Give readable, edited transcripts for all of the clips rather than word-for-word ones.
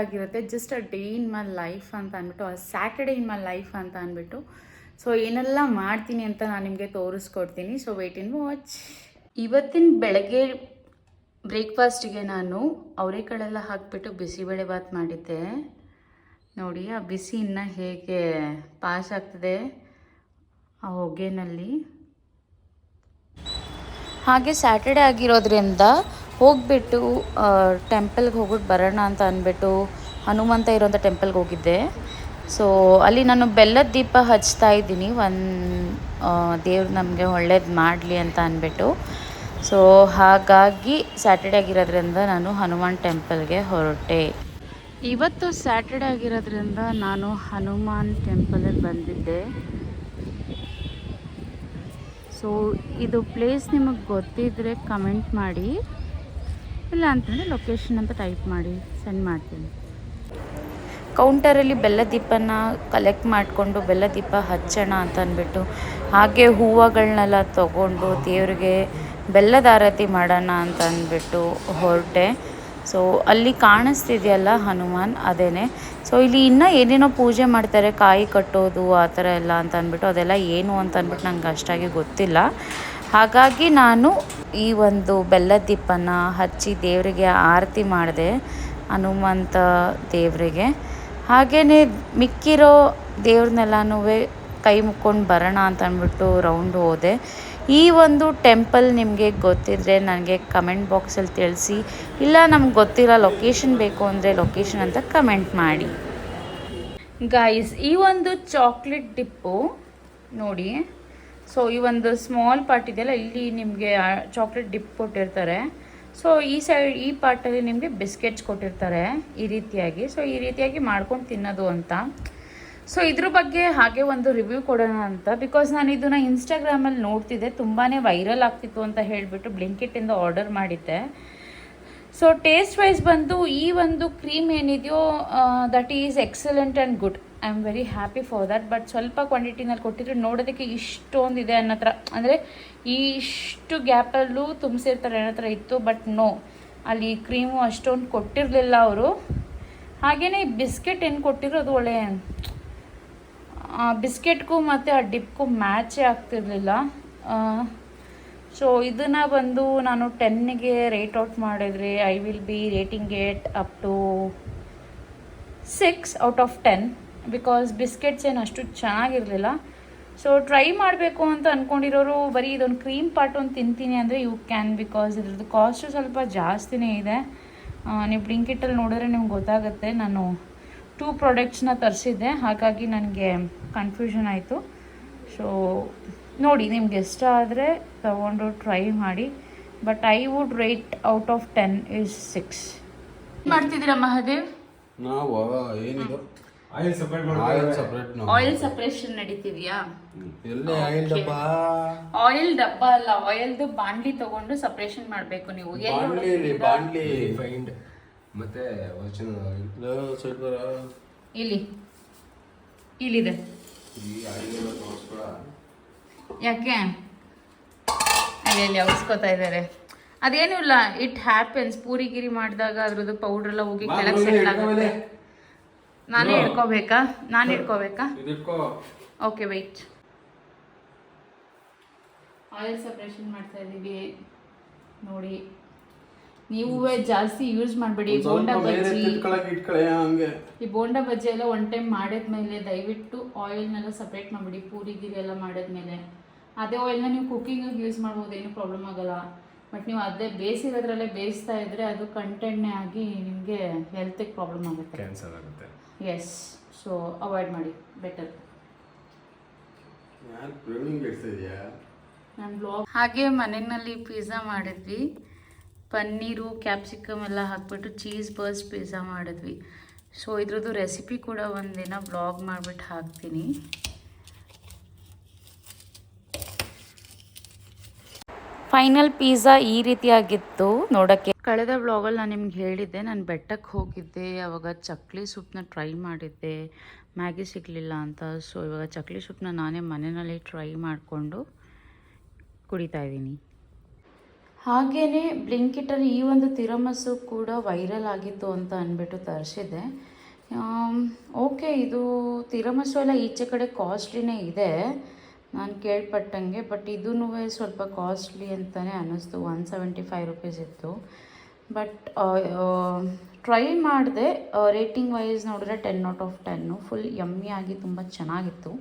ಆಗಿರುತ್ತೆ. Just a day in my life ಅಂತ ಅಂದ್ಬಿಟ್ಟು, ಆ ಸ್ಯಾಟರ್ಡೇ ಇನ್ ಮೈ ಲೈಫ್ ಅಂತ ಅಂದ್ಬಿಟ್ಟು. ಸೊ ಏನೆಲ್ಲ ಮಾಡ್ತೀನಿ ಅಂತ ನಾನು ನಿಮಗೆ ತೋರಿಸ್ಕೊಡ್ತೀನಿ. ಸೊ ವೇಟ್ ಇನ್ ವಾಚ್. ಇವತ್ತಿನ ಬೆಳಗ್ಗೆ ಬ್ರೇಕ್ಫಾಸ್ಟಿಗೆ ನಾನು ಅವರೆಕಾಳೆಲ್ಲ ಹಾಕಿಬಿಟ್ಟು ಬಿಸಿಬೇಳೆಭಾತ್ ಮಾಡಿದ್ದೆ. ನೋಡಿ ಆ ಬಿಸಿ ಇನ್ನು ಹೇಗೆ ಪಾಸ್ ಆಗ್ತದೆ ಆ ಹೊಗೆನಲ್ಲಿ. ಹಾಗೆ ಸ್ಯಾಟರ್ಡೆ ಆಗಿರೋದ್ರಿಂದ ಹೋಗಿಬಿಟ್ಟು ಟೆಂಪಲ್ಗೆ ಹೋಗ್ಬಿಟ್ಟು ಬರೋಣ ಅಂತ ಅಂದ್ಬಿಟ್ಟು ಹನುಮಂತ ಇರೋಂಥ ಟೆಂಪಲ್ಗೆ ಹೋಗಿದ್ದೆ. ಸೊ ಅಲ್ಲಿ ನಾನು ಬೆಲ್ಲದ ದೀಪ ಹಚ್ತಾ ಇದ್ದೀನಿ, ದೇವ್ರು ನಮಗೆ ಒಳ್ಳೇದು ಮಾಡಲಿ ಅಂತ ಅಂದ್ಬಿಟ್ಟು. ಸೊ ಹಾಗಾಗಿ ಸ್ಯಾಟರ್ಡೆ ಆಗಿರೋದ್ರಿಂದ ನಾನು ಹನುಮಾನ್ ಟೆಂಪಲ್ಗೆ ಹೊರಟೆ. ಇವತ್ತು ಸ್ಯಾಟರ್ಡೆ ಆಗಿರೋದ್ರಿಂದ ನಾನು ಹನುಮಾನ್ ಟೆಂಪಲಿಗೆ ಬಂದಿದ್ದೆ. ಸೊ ಇದು ಪ್ಲೇಸ್ ನಿಮಗೆ ಗೊತ್ತಿದ್ದರೆ ಕಮೆಂಟ್ ಮಾಡಿ, ಇಲ್ಲ ಅಂತಂದರೆ ಲೊಕೇಶನ್ ಅಂತ ಟೈಪ್ ಮಾಡಿ ಸೆಂಡ್ ಮಾಡ್ತೀನಿ. ಕೌಂಟರಲ್ಲಿ ಬೆಲ್ಲ ದೀಪನ ಕಲೆಕ್ಟ್ ಮಾಡಿಕೊಂಡು ಬೆಲ್ಲ ದೀಪ ಹಚ್ಚೋಣ ಅಂತ ಅಂದ್ಬಿಟ್ಟು, ಹಾಗೆ ಹೂವುಗಳನ್ನೆಲ್ಲ ತೊಗೊಂಡು ದೇವರಿಗೆ ಬೆಲ್ಲದ ಆರತಿ ಮಾಡೋಣ ಅಂತ ಅಂದ್ಬಿಟ್ಟು ಹೊರಟೆ. ಸೊ ಅಲ್ಲಿ ಕಾಣಿಸ್ತಿದೆಯಲ್ಲ ಹನುಮಾನ್, ಅದೇನೆ. ಸೊ ಇಲ್ಲಿ ಇನ್ನೂ ಏನೇನೋ ಪೂಜೆ ಮಾಡ್ತಾರೆ, ಕಾಯಿ ಕಟ್ಟೋದು ಆ ಥರ ಎಲ್ಲ ಅಂತ ಅಂದ್ಬಿಟ್ಟು, ಅದೆಲ್ಲ ಏನು ಅಂತ ಅಂದ್ಬಿಟ್ಟು ನಂಗೆ ಅಷ್ಟಾಗಿ ಗೊತ್ತಿಲ್ಲ. ಹಾಗಾಗಿ ನಾನು ಈ ಒಂದು ಬೆಲ್ಲದ ದೀಪನ ಹಚ್ಚಿ ದೇವರಿಗೆ ಆರತಿ ಮಾಡಿದೆ, ಹನುಮಂತ ದೇವರಿಗೆ. ಹಾಗೆಯೇ ಮಿಕ್ಕಿರೋ ದೇವ್ರನ್ನೆಲ್ಲನೂ ಕೈ ಮುಕ್ಕೊಂಡು ಬರೋಣ ಅಂತ ಅಂದ್ಬಿಟ್ಟು ರೌಂಡ್ ಹೋದೆ. ಈ ಒಂದು ಟೆಂಪಲ್ ನಿಮಗೆ ಗೊತ್ತಿದ್ದರೆ ನನಗೆ ಕಮೆಂಟ್ ಬಾಕ್ಸಲ್ಲಿ ತಿಳಿಸಿ, ಇಲ್ಲ ನಮ್ಗೆ ಗೊತ್ತಿಲ್ಲ ಲೊಕೇಶನ್ ಬೇಕು ಅಂದರೆ ಲೊಕೇಶನ್ ಅಂತ ಕಮೆಂಟ್ ಮಾಡಿ. ಗಾಯ್ಸ್, ಈ ಒಂದು ಚಾಕ್ಲೇಟ್ ಡಿಪ್ಪು ನೋಡಿ. ಸೊ ಈ ಒಂದು ಸ್ಮಾಲ್ ಪಾರ್ಟ್ ಇದೆಯಲ್ಲ, ಇಲ್ಲಿ ನಿಮಗೆ ಚಾಕ್ಲೇಟ್ ಡಿಪ್ ಕೊಟ್ಟಿರ್ತಾರೆ. ಸೊ ಈ ಸೈಡ್ ಈ ಪಾರ್ಟಲ್ಲಿ ನಿಮಗೆ ಬಿಸ್ಕೆಟ್ಸ್ ಕೊಟ್ಟಿರ್ತಾರೆ ಈ ರೀತಿಯಾಗಿ. ಸೊ ಈ ರೀತಿಯಾಗಿ ಮಾಡ್ಕೊಂಡು ತಿನ್ನೋದು ಅಂತ. ಸೊ ಇದ್ರ ಬಗ್ಗೆ ಹಾಗೆ ಒಂದು ರಿವ್ಯೂ ಕೊಡೋಣ ಅಂತ, ಬಿಕಾಸ್ ನಾನು ಇದನ್ನು ಇನ್ಸ್ಟಾಗ್ರಾಮಲ್ಲಿ ನೋಡ್ತಿದ್ದೆ, ತುಂಬಾ ವೈರಲ್ ಆಗ್ತಿತ್ತು ಅಂತ ಹೇಳಿಬಿಟ್ಟು ಬ್ಲಿಂಕಿಟಿಂದ ಆರ್ಡರ್ ಮಾಡಿದ್ದೆ. ಸೊ ಟೇಸ್ಟ್ ವೈಸ್ ಬಂದು ಈ ಒಂದು ಕ್ರೀಮ್ ಏನಿದೆಯೋ that is excellent and good. I am very happy for that. But ಸ್ವಲ್ಪ ಕ್ವಾಂಟಿಟಿನಲ್ಲಿ ಕೊಟ್ಟಿದ್ರು, ನೋಡೋದಕ್ಕೆ ಇಷ್ಟೊಂದಿದೆ ಅನ್ನೋ ಥರ, ಅಂದರೆ ಇಷ್ಟು ಗ್ಯಾಪಲ್ಲೂ ತುಂಬಿಸಿರ್ತಾರೆ ಅನ್ನೋ ಥರ ಇತ್ತು. ಬಟ್ ನೋ, ಅಲ್ಲಿ ಕ್ರೀಮು ಅಷ್ಟೊಂದು ಕೊಟ್ಟಿರಲಿಲ್ಲ ಅವರು. ಹಾಗೆಯೇ ಬಿಸ್ಕೆಟ್ ಏನು ಕೊಟ್ಟಿರೋದು ಒಳ್ಳೆ ಬಿಸ್ಕೆಟ್ಗೂ ಮತ್ತು ಆ ಡಿಪ್ಗೂ ಮ್ಯಾಚೇ ಆಗ್ತಿರ್ಲಿಲ್ಲ. ಸೊ ಇದನ್ನು ಬಂದು ನಾನು 10ಗೆ ರೇಟ್ ಔಟ್ ಮಾಡಿದ್ರೆ I will be rating it up to 6 out of 10, because biscuits ಏನು ಅಷ್ಟು ಚೆನ್ನಾಗಿರಲಿಲ್ಲ. ಸೊ ಟ್ರೈ ಮಾಡಬೇಕು ಅಂತ ಅಂದ್ಕೊಂಡಿರೋರು ಬರೀ ಇದೊಂದು ಕ್ರೀಮ್ ಪಾರ್ಟ್ ಒಂದು ತಿಂತೀನಿ ಅಂದರೆ ಯು ಕ್ಯಾನ್, ಬಿಕಾಸ್ ಇದ್ರದ್ದು ಕಾಸ್ಟು ಸ್ವಲ್ಪ ಜಾಸ್ತಿನೇ ಇದೆ. ನೀವು ಬ್ಲಿಂಕಿಟಲ್ಲಿ ನೋಡಿದ್ರೆ ನಿಮ್ಗೆ ಗೊತ್ತಾಗುತ್ತೆ. ನಾನು 2 ಪ್ರಾಡಕ್ಟ್ಸ್ನ ತರಿಸಿದ್ದೆ, ಹಾಗಾಗಿ ನನಗೆ ಕನ್ಫ್ಯೂಷನ್ ಆಯಿತು. ಸೊ ನೋಡಿ, ನಿಮ್ಗೆ ಇಷ್ಟ ಆದರೆ ತಗೊಂಡು ಟ್ರೈ ಮಾಡಿ. But I would rate out of 10 is 6. ಮಾಡ್ತಿದ್ದೀರಾ ಮಹಾದೇವ್? ನಾವು ಏನಿದು ಆಯಿಲ್ ಸಪ್ರೇಷನ್ ನಡೀತಿದೆಯಾ? ಎಲ್ಲೇ ಆಯಿಲ್ ಡಬ್ಬ ಅಲ್ಲ, ಆಯಿಲ್ದು ಬಾಂಡ್ಲಿ ತಗೊಂಡು ಸಪ್ರೇಷನ್ ಮಾಡಬೇಕು ನೀವು. ಬಾಂಡ್ಲಿ ಫೈಂಡ್ ಮತ್ತೆ ಇಲ್ಲಿದೆ. ಯಾಕೆ ಅಲ್ಲಿ ಅವಸ್ಕೋತಾ ಇದ್ದಾರೆ? ಅದೇನು ಇಲ್ಲ, ಇಟ್ ಹ್ಯಾಪನ್ಸ್. ಪೂರಿ ಗಿರಿ ಮಾಡಿದಾಗ ಅದ್ರದ್ದು ಪೌಡ್ರೆಲ್ಲ ಹೋಗಿ ಕೆಳಗೆ ಸೆಟ್ ಆಗುತ್ತೆ. ನಾನೇ ಇಟ್ಕೋಬೇಕಾ? Okay, wait. ಆಯಿಲ್ ಸಪ್ರೇಷನ್ ಮಾಡ್ತಾ ಇದ್ದೀವಿ ನೋಡಿ. ನೀವು ಜಾಸ್ತಿ ಯೂಸ್ ಮಾಡಬೇಡಿ. ಬೋಂಡಾ ಬಜ್ಜಿ, ಈ ಬೋಂಡಾ ಬಜ್ಜಿ ಎಲ್ಲ ಒನ್ ಟೈಮ್ ಮಾಡಿದ್ಮೇಲೆ ದಯವಿಟ್ಟು ಆಯಿಲ್ನೆಲ್ಲ ಸಪ್ರೇಟ್ ಮಾಡಿಬಿಡಿ. ಪೂರಿ ಗಿರಿ ಎಲ್ಲ ಮಾಡಿದ್ಮೇಲೆ ಅದೇ ಆಯಿಲ್ನ ನೀವು ಕುಕ್ಕಿಂಗಿಗೆ ಯೂಸ್ ಮಾಡ್ಬೋದು, ಏನೂ ಪ್ರಾಬ್ಲಮ್ ಆಗೋಲ್ಲ. ಬಟ್ ನೀವು ಅದೇ ಬೇಯಿಸಿರೋದ್ರಲ್ಲೇ ಬೇಯಿಸ್ತಾ ಇದ್ದರೆ ಅದು ಕಂಟೆಂಟ್ನೇ ಆಗಿ ನಿಮಗೆ ಹೆಲ್ತಿಗೆ ಪ್ರಾಬ್ಲಮ್ ಆಗುತ್ತೆ, ಕ್ಯಾನ್ಸರ್ ಆಗುತ್ತೆ. ಎಸ್. ಸೊ ಅವಾಯ್ಡ್ ಮಾಡಿ ಬೆಟರ್. ನನ್ನ ಬ್ಲಾಗ್. ಹಾಗೆ ಮನೆಯಲ್ಲಿ ಪಿಜ್ಜಾ ಮಾಡಿದ್ವಿ. ಪನ್ನೀರು ಕ್ಯಾಪ್ಸಿಕಮ್ ಎಲ್ಲ ಹಾಕ್ಬಿಟ್ಟು ಚೀಸ್ ಬರ್ಸ್ಟ್ ಪಿಜ್ಜಾ ಮಾಡಿದ್ವಿ. ಸೊ ಇದ್ರದ್ದು ರೆಸಿಪಿ ಕೂಡ ಒಂದಿನ ಬ್ಲಾಗ್ ಮಾಡಿಬಿಟ್ಟು ಹಾಕ್ತೀನಿ. ಫೈನಲ್ ಪಿಜ್ಜಾ ಈ ರೀತಿಯಾಗಿತ್ತು ನೋಡೋಕ್ಕೆ. ಕಳೆದ ಬ್ಲಾಗಲ್ಲಿ ನಾನು ನಿಮ್ಗೆ ಹೇಳಿದ್ದೆ, ನಾನು ಬೆಟ್ಟಕ್ಕೆ ಹೋಗಿದ್ದೆ, ಆವಾಗ ಚಕ್ಲಿ ಸೂಪ್ನ ಟ್ರೈ ಮಾಡಿದ್ದೆ, ಮ್ಯಾಗಿ ಸಿಗಲಿಲ್ಲ ಅಂತ. ಸೊ ಇವಾಗ ಚಕ್ಲಿ ಸೂಪ್ನ ನಾನೇ ಮನೆಯಲ್ಲಿ ಟ್ರೈ ಮಾಡಿಕೊಂಡು ಕುಡಿತಾ ಇದ್ದೀನಿ. ಹಾಗೆಯೇ ಬ್ಲಿಂಕಿಟಲ್ಲಿ ಈ ಒಂದು ತಿರಮಸು ಕೂಡ ವೈರಲ್ ಆಗಿತ್ತು ಅಂತ ಅಂದ್ಬಿಟ್ಟು ತರಿಸಿದೆ. ಓಕೆ, ಇದು ತಿರಮಸು ಎಲ್ಲ ಈಚೆ ಕಡೆ ಕಾಸ್ಟ್ಲಿನೇ ಇದೆ ನಾನು ಕೇಳ್ಪಟ್ಟಂಗೆ, ಬಟ್ ಇದೂ ಸ್ವಲ್ಪ ಕಾಸ್ಟ್ಲಿ ಅಂತಲೇ ಅನ್ನಿಸ್ತು. 175 ರುಪೀಸ್ ಇತ್ತು. ಬಟ್ ಟ್ರೈ ಮಾಡಿದೆ. ರೇಟಿಂಗ್ ವೈಸ್ ನೋಡಿದ್ರೆ 10/10. ಫುಲ್ ಯಮ್ಮಿ ಆಗಿ ತುಂಬ ಚೆನ್ನಾಗಿತ್ತು.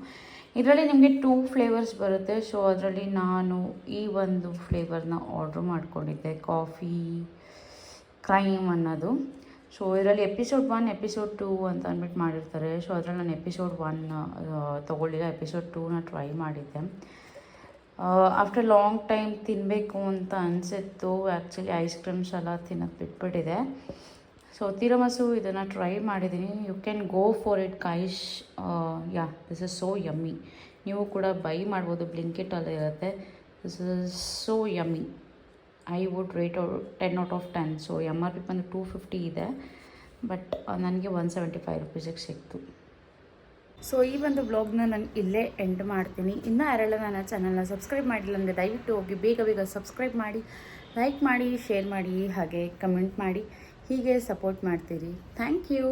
ಇದರಲ್ಲಿ ನಿಮಗೆ 2 ಫ್ಲೇವರ್ಸ್ ಬರುತ್ತೆ. ಸೊ ಅದರಲ್ಲಿ ನಾನು ಈ ಒಂದು ಫ್ಲೇವರ್ನ ಆರ್ಡ್ರ್ ಮಾಡ್ಕೊಂಡಿದ್ದೆ, ಕಾಫಿ ಕ್ರೈಮ್ ಅನ್ನೋದು. ಸೊ ಇದರಲ್ಲಿ ಎಪಿಸೋಡ್ 1, ಎಪಿಸೋಡ್ 2 ಅಂತ ಅಂದ್ಬಿಟ್ಟು ಮಾಡಿರ್ತಾರೆ. ಸೊ ಅದರಲ್ಲಿ ನಾನು ಎಪಿಸೋಡ್ 1 ತೊಗೊಳ್ಳಿಲ್ಲ, ಎಪಿಸೋಡ್ 2ನ ಟ್ರೈ ಮಾಡಿದ್ದೆ. ಆಫ್ಟರ್ ಲಾಂಗ್ ಟೈಮ್ ತಿನ್ನಬೇಕು ಅಂತ ಅನಿಸಿತ್ತು. ಆ್ಯಕ್ಚುಲಿ ಐಸ್ ಕ್ರೀಮ್ಸ್ ಎಲ್ಲ ತಿನ್ನೋದು ಬಿಟ್ಬಿಟ್ಟಿದೆ. ಸೊ ತಿರಮಸು ಇದನ್ನು ಟ್ರೈ ಮಾಡಿದ್ದೀನಿ. You can go for it guys. Yeah, this is so yummy. ನೀವು ಕೂಡ ಬೈ ಮಾಡ್ಬೋದು, ಬ್ಲಿಂಕಿಟಲ್ಲಿ ಇರುತ್ತೆ. This is so yummy. I would rate 10/10. So MRP ಬಂದು 250 ಇದೆ, ಬಟ್ ನನಗೆ 175 ರುಪೀಸಿಗೆ ಸಿಕ್ತು. ಸೊ ಈ ಒಂದು ಬ್ಲಾಗ್ನ ನಾನು ಇಲ್ಲೇ ಎಂಡ್ ಮಾಡ್ತೀನಿ. ಇನ್ನೂ ಯಾರೆಲ್ಲ ನನ್ನ ಚಾನಲ್ನ ಸಬ್ಸ್ಕ್ರೈಬ್ ಮಾಡಿಲ್ಲ ಅಂದರೆ ದಯವಿಟ್ಟು ಹೋಗಿ ಬೇಗ ಸಬ್ಸ್ಕ್ರೈಬ್ ಮಾಡಿ, ಲೈಕ್ ಮಾಡಿ, ಶೇರ್ ಮಾಡಿ, ಹಾಗೆ ಕಮೆಂಟ್ ಮಾಡಿ. ಹೀಗೆ ಸಪೋರ್ಟ್ ಮಾಡ್ತೀರಿ. Thank you.